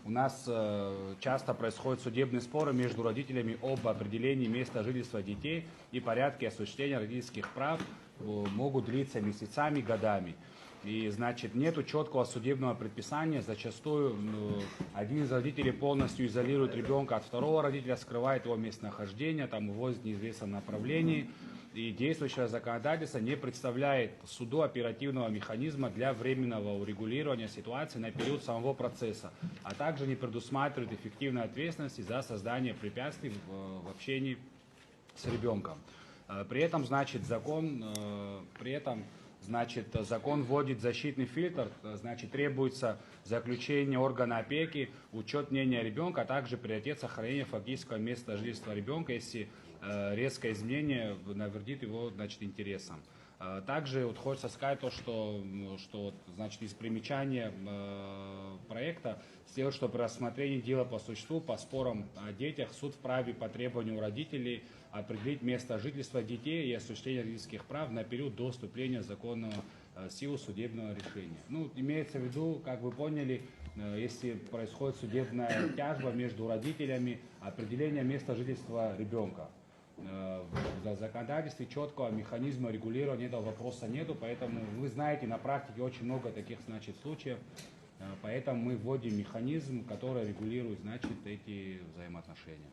у нас часто происходят судебные споры между родителями об определении места жительства детей, и порядки осуществления родительских прав могут длиться месяцами, годами. И, значит, нету четкого судебного предписания, зачастую один из родителей полностью изолирует ребенка от второго родителя, скрывает его местонахождение, там увозит в неизвестном направлении. И действующее законодательство не представляет суду оперативного механизма для временного урегулирования ситуации на период самого процесса, а также не предусматривает эффективной ответственности за создание препятствий в общении с ребенком. При этом, значит, закон вводит защитный фильтр, значит, требуется заключение органа опеки, учет мнения ребенка, а также приоритет сохранения фактического места жительства ребенка, если резкое изменение навредит его, значит, интересам. Также вот хочется сказать то, что значит, из примечания проекта сделать, что при рассмотрении дела по существу по спорам о детях суд вправе по требованию родителей определить место жительства детей и осуществления родительских прав на период до вступления законного в силу судебного решения. Ну, имеется в виду, как вы поняли, если происходит судебная тяжба между родителями, определение места жительства ребенка. В законодательстве четкого механизма регулирования этого вопроса нету, поэтому вы знаете, на практике очень много таких, значит, случаев, поэтому мы вводим механизм, который регулирует, значит, эти взаимоотношения.